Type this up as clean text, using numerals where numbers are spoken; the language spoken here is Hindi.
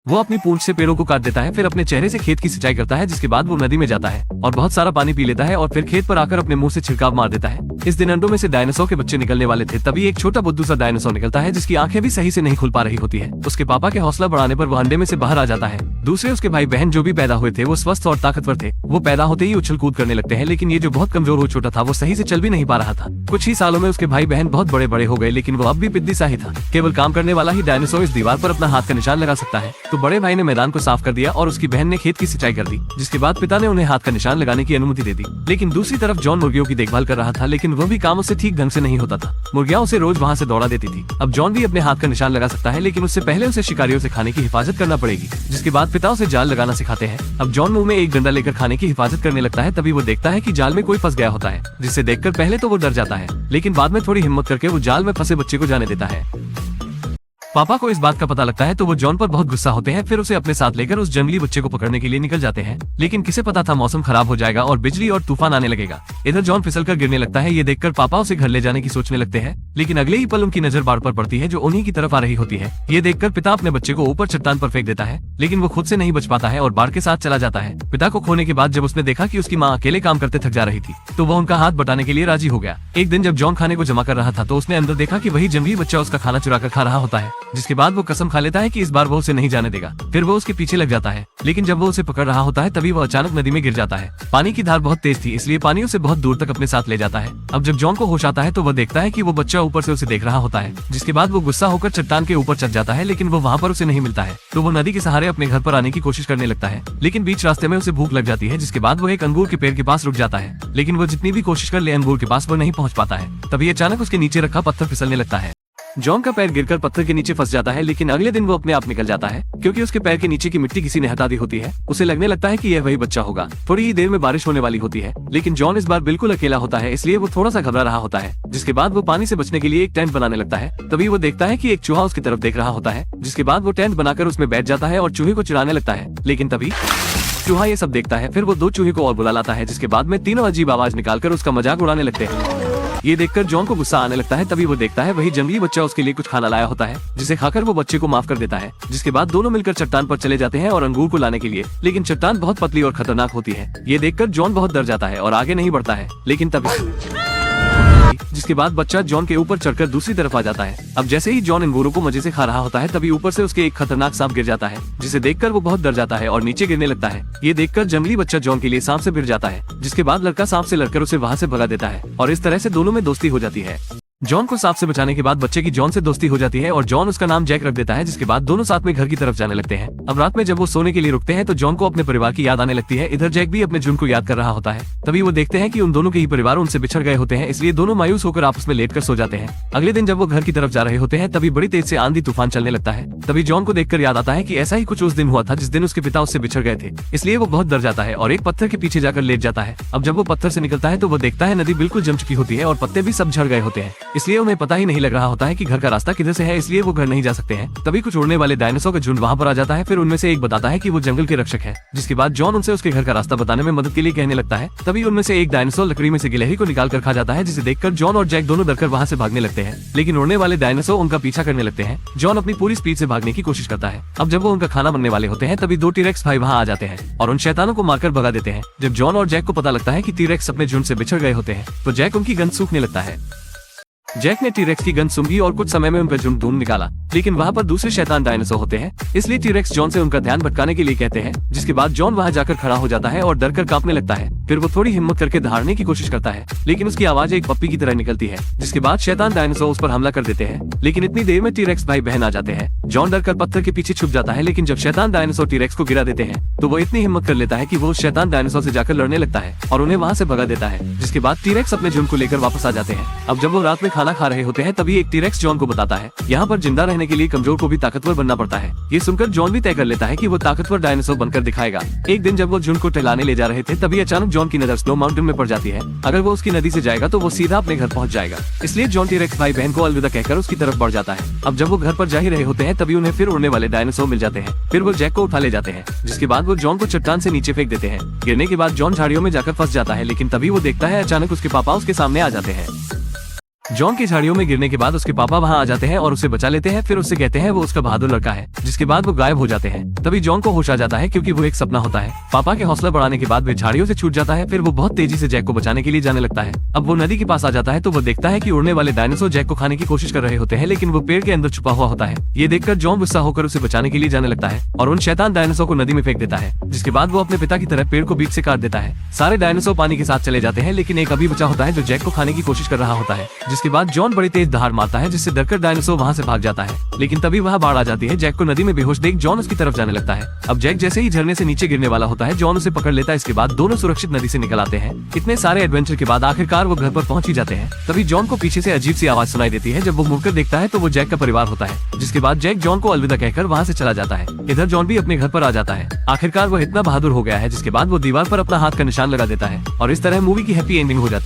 वो अपनी पूंछ से पेड़ों को काट देता है, फिर अपने चेहरे से खेत की सिंचाई करता है, जिसके बाद वो नदी में जाता है और बहुत सारा पानी पी लेता है और फिर खेत पर आकर अपने मुंह से छिड़काव मार देता है। इस दिन अंडों में से डायनासोर के बच्चे निकलने वाले थे, तभी एक छोटा बुद्धू सा डायनासोर निकलता है जिसकी आंखें भी सही से नहीं खुल पा रही होती है। उसके पापा के हौसला बढ़ाने पर वो अंडे में से बाहर आ जाता है। दूसरे उसके भाई बहन जो भी पैदा हुए थे वो स्वस्थ और ताकतवर थे। वो पैदा होते ही उछल कूद करने लगते हैं, लेकिन ये जो बहुत कमजोर हो छोटा था वो सही से चल भी नहीं पा रहा था। कुछ ही सालों में उसके भाई बहन बहुत बड़े बड़े हो गए, लेकिन वो अब भी पिद्दी सा ही था। केवल काम करने वाला ही डायनासोर इस दीवार पर अपना हाथ का निशान लगा सकता है। तो बड़े भाई ने मैदान को साफ कर दिया और उसकी बहन ने खेत की सिंचाई कर दी, जिसके बाद पिता ने उन्हें हाथ का निशान लगाने की अनुमति दे दी। लेकिन दूसरी तरफ जॉन मुर्गियों की देखभाल कर रहा था, लेकिन वह भी काम उससे ठीक ढंग से नहीं होता था। मुर्गियां उसे रोज वहाँ से दौड़ा देती थी। अब जॉन भी अपने हाथ का निशान लगा सकता है, लेकिन उससे पहले उसे शिकारियों से खाने की हिफाजत करना पड़ेगी, जिसके बाद पिता उसे जाल लगाना सिखाते हैं। अब जॉन मुंह में एक डंडा लेकर खाने की हिफाजत करने लगता है, तभी वो देखता है कि जाल में कोई फंस गया होता है, जिसे देखकर पहले तो वो डर जाता है, लेकिन बाद में थोड़ी हिम्मत करके वो जाल में फंसे बच्चे को जाने देता है। पापा को इस बात का पता लगता है तो वो जॉन पर बहुत गुस्सा होते हैं, फिर उसे अपने साथ लेकर उस जंगली बच्चे को पकड़ने के लिए निकल जाते हैं। लेकिन किसे पता था मौसम खराब हो जाएगा और बिजली और तूफान आने लगेगा। इधर जॉन फिसलकर गिरने लगता है। ये देखकर पापा उसे घर ले जाने की सोचने लगते हैं, लेकिन अगले ही पल उनकी नजर बाढ़ पर पड़ती है जो उन्हीं की तरफ आ रही होती है। ये देखकर पिता अपने बच्चे को ऊपर चट्टान पर फेंक देता है, लेकिन वो खुद से नहीं बच पाता है और बाढ़ के साथ चला जाता है। पिता को खोने के बाद जब उसने देखा कि उसकी माँ अकेले काम करते थक जा रही थी, तो वो उनका हाथ बटाने के लिए राजी हो गया। एक दिन जब जॉन खाने को जमा कर रहा था तो उसने अंदर देखा कि वही जंगली बच्चा उसका खाना चुरा कर खा रहा होता है, जिसके बाद वो कसम खा लेता है कि इस बार वो उसे नहीं जाने देगा। फिर वो उसके पीछे लग जाता है, लेकिन जब वो उसे पकड़ रहा होता है तभी वो अचानक नदी में गिर जाता है। पानी की धार बहुत तेज थी, इसलिए पानी उसे बहुत दूर तक अपने साथ ले जाता है। अब जब जॉन को होश आता है तो वह देखता है कि वो बच्चा ऊपर से उसे देख रहा होता है, जिसके बाद वो गुस्सा होकर चट्टान के ऊपर चढ़ जाता है, लेकिन वो वहाँ पर उसे नहीं मिलता है। तो वो नदी के सहारे अपने घर पर आने की कोशिश करने लगता है, लेकिन बीच रास्ते में उसे भूख लग जाती है, जिसके बाद वो एक अंगूर के पेड़ के पास रुक जाता है। लेकिन वो जितनी भी कोशिश कर ले अंगूर के पास वो नहीं पहुँच पाता है। तभी अचानक उसके नीचे रखा पत्थर फिसलने लगता है। जॉन का पैर गिरकर पत्थर के नीचे फंस जाता है, लेकिन अगले दिन वो अपने आप निकल जाता है, क्योंकि उसके पैर के नीचे की मिट्टी किसी ने हटा दी होती है। उसे लगने लगता है कि यह वही बच्चा होगा। थोड़ी ही देर में बारिश होने वाली होती है, लेकिन जॉन इस बार बिल्कुल अकेला होता है, इसलिए वो थोड़ा सा घबरा रहा होता है। जिसके बाद वो पानी से बचने के लिए एक टेंट बनाने लगता है। तभी वो देखता है कि एक चूहा उसकी तरफ देख रहा होता है, जिसके बाद वो टेंट बनाकर उसमें बैठ जाता है और चूहे को चिढ़ाने लगता है। लेकिन तभी चूहा ये सब देखता है, फिर वो दो चूहे को और बुला लाता है, जिसके बाद में तीनों अजीब आवाज निकालकर उसका मजाक उड़ाने लगते हैं। ये देखकर जॉन को गुस्सा आने लगता है। तभी वो देखता है वही जंगली बच्चा उसके लिए कुछ खाना लाया होता है, जिसे खाकर वो बच्चे को माफ कर देता है। जिसके बाद दोनों मिलकर चट्टान पर चले जाते हैं और अंगूर को लाने के लिए, लेकिन चट्टान बहुत पतली और खतरनाक होती है। ये देखकर जॉन बहुत डर जाता है और आगे नहीं बढ़ता है। लेकिन तभी जिसके बाद बच्चा जॉन के ऊपर चढ़कर दूसरी तरफ आ जाता है। अब जैसे ही जॉन अंगूरों को मजे से खा रहा होता है, तभी ऊपर से उसके एक खतरनाक सांप गिर जाता है, जिसे देखकर वो बहुत डर जाता है और नीचे गिरने लगता है। ये देखकर जंगली बच्चा जॉन के लिए सांप से भिड़ जाता है, जिसके बाद लड़का सांप से लड़कर उसे वहाँ से भगा देता है और इस तरह से दोनों में दोस्ती हो जाती है। जॉन को सांप से बचाने के बाद बच्चे की जॉन से दोस्ती हो जाती है और जॉन उसका नाम जैक रख देता है। जिसके बाद दोनों साथ में घर की तरफ जाने लगते हैं। अब रात में जब वो सोने के लिए रुकते हैं तो जॉन को अपने परिवार की याद आने लगती है। इधर जैक भी अपने जुन को याद कर रहा होता है। तभी वो देखते हैं कि उन दोनों के ही परिवार उनसे बिछड़ गए होते हैं, इसलिए दोनों मायूस होकर आपस में लेटकर सो जाते हैं। अगले दिन जब वो घर की तरफ जा रहे होते हैं तभी बड़ी तेज से आंधी तूफान चलने लगता है। तभी जॉन को देखकर याद आता है कि ऐसा ही कुछ उस दिन हुआ था जिस दिन उसके पिता उससे बिछड़ गए थे, इसलिए वो बहुत डर जाता है और एक पत्थर के पीछे जाकर लेट जाता है। अब जब वो पत्थर से निकलता है तो वो देखता है नदी बिल्कुल जम चुकी होती है और पत्ते भी सब झड़ गए होते हैं, इसलिए उन्हें पता ही नहीं लग रहा होता है कि घर का रास्ता किधर से है, इसलिए वो घर नहीं जा सकते हैं। तभी कुछ उड़ने वाले डायनासोर का झुंड वहाँ पर आ जाता है। फिर उनमें से एक बताता है कि वो जंगल के रक्षक है। जिसके बाद जॉन उनसे उसके घर का रास्ता बताने में मदद के लिए कहने लगता है। तभी उनमें से एक डायनासोर लकड़ी में से गिलहरी को निकाल कर खा जाता है, जिसे देखकर जॉन और जैक दोनों डरकर वहाँ से भागने लगते हैं। लेकिन उड़ने वाले डायनासोर उनका पीछा करने लगते हैं। जॉन अपनी पूरी स्पीड से भागने की कोशिश करता है। अब जब वो उनका खाना बनने वाले होते हैं तभी दो टीरेक्स भाई वहाँ आ जाते हैं और उन शैतानों को मारकर भगा देते हैं। जब जॉन और जैक को पता लगता है कि टीरेक्स अपने झुंड से बिछड़ गए होते हैं तो जैक उनकी गंध सूखने लगता है। जैक ने टीरेक्स की गंध सूंघी और कुछ समय में उनका झुंड ढूंढ निकाला, लेकिन वहाँ पर दूसरे शैतान डायनासोर होते हैं, इसलिए टीरेक्स जॉन से उनका ध्यान भटकाने के लिए कहते हैं। जिसके बाद जॉन वहाँ जाकर खड़ा हो जाता है और डर कर कांपने लगता है। फिर वो थोड़ी हिम्मत करके दहाड़ने की कोशिश करता है, लेकिन उसकी आवाज एक पप्पी की तरह निकलती है। जिसके बाद शैतान डायनासोर उस पर हमला कर देते हैं, लेकिन इतनी देर में टीरेक्स भाई बहन आ जाते हैं। जॉन डर कर पत्थर के पीछे छुप जाता है, लेकिन जब शैतान डायनासोर टीरेक्स को गिरा देते हैं तो वो इतनी हिम्मत कर लेता है कि वो उस शैतान डायनासोर से जाकर लड़ने लगता है और उन्हें वहाँ से भगा देता है। जिसके बाद टीरेक्स अपने झुंड को लेकर वापस आ जाते हैं। अब जब वो रात में खाना खा रहे होते हैं तभी एक टीरेक्स जॉन को बताता है यहाँ पर जिंदा रहने के लिए कमजोर को भी ताकतवर बनना पड़ता है। ये सुनकर जॉन भी तय कर लेता है कि वो ताकतवर डायनासोर बनकर दिखाएगा। एक दिन जब वो झुंड को टहलाने ले जा रहे थे तभी अचानक जॉन की नजर स्नो माउंटेन में पड़ जाती है। अगर वो उसकी नदी से जाएगा तो वो सीधा अपने घर पहुंच जाएगा, इसलिए जॉन टीरेक्स भाई बहन को अलविदा कहकर उसकी तरफ बढ़ जाता है। अब जब वो घर पर जा ही रहे होते हैं तभी उन्हें फिर उड़ने वाले डायनासोर मिल जाते हैं। फिर वो जैक को उठा ले जाते हैं, जिसके बाद वो जॉन को चट्टान से नीचे फेंक देते हैं। गिरने के बाद जॉन झाड़ियों में जाकर फंस जाता है, लेकिन तभी वो देखता है अचानक उसके पापा उसके सामने आ जाते हैं। जॉन के झाड़ियों में गिरने के बाद उसके पापा वहाँ आ जाते हैं और उसे बचा लेते हैं। फिर उससे कहते हैं वो उसका बहादुर लड़का है, जिसके बाद वो गायब हो जाते हैं। तभी जॉन को होश आ जाता है क्योंकि वो एक सपना होता है। पापा के हौसला बढ़ाने के बाद वे झाड़ियों से छूट जाता है। फिर वो बहुत तेजी से जैक को बचाने के लिए जाने लगता है। अब वो नदी के पास आ जाता है तो वो देखता है कि उड़ने वाले डायनासोर जैक को खाने की कोशिश कर रहे होते हैं, लेकिन वो पेड़ के अंदर छुपा हुआ होता है। ये देखकर जॉन गुस्सा होकर उसे बचाने के लिए जाने लगता है और उन शैतान डायनासोर को नदी में फेंक देता है, जिसके बाद वो अपने पिता की तरह पेड़ को बीच से काट देता है। सारे डायनासोर पानी के साथ चले जाते हैं, लेकिन एक अभी बचा होता है जो जैक को खाने की कोशिश कर रहा होता है। जिसके बाद जॉन बड़ी तेज दहाड़ मारता है, जिससे डरकर डायनासोर वहाँ से भाग जाता है। लेकिन तभी वहाँ बाढ़ आ जाती है। जैक को नदी में बेहोश देख जॉन उसकी तरफ जाने लगता है। अब जैक जैसे ही झरने से नीचे गिरने वाला होता है, जॉन उसे पकड़ लेता है। इसके बाद दोनों सुरक्षित नदी से निकल आते हैं। इतने सारे एडवेंचर के बाद आखिरकार वो घर पर पहुंच ही जाते हैं। तभी जॉन को पीछे से अजीब सी आवाज सुनाई देती है। जब वो मुड़कर देखता है तो वो जैक का परिवार होता है। जिसके बाद जैक जॉन को अलविदा कहकर वहाँ से चला जाता है। इधर जॉन भी अपने घर पर आ जाता है। आखिरकार वो इतना बहादुर हो गया है, जिसके बाद वो दीवार पर अपना हाथ का निशान लगा देता है और इस तरह मूवी की हैप्पी एंडिंग हो जाती है।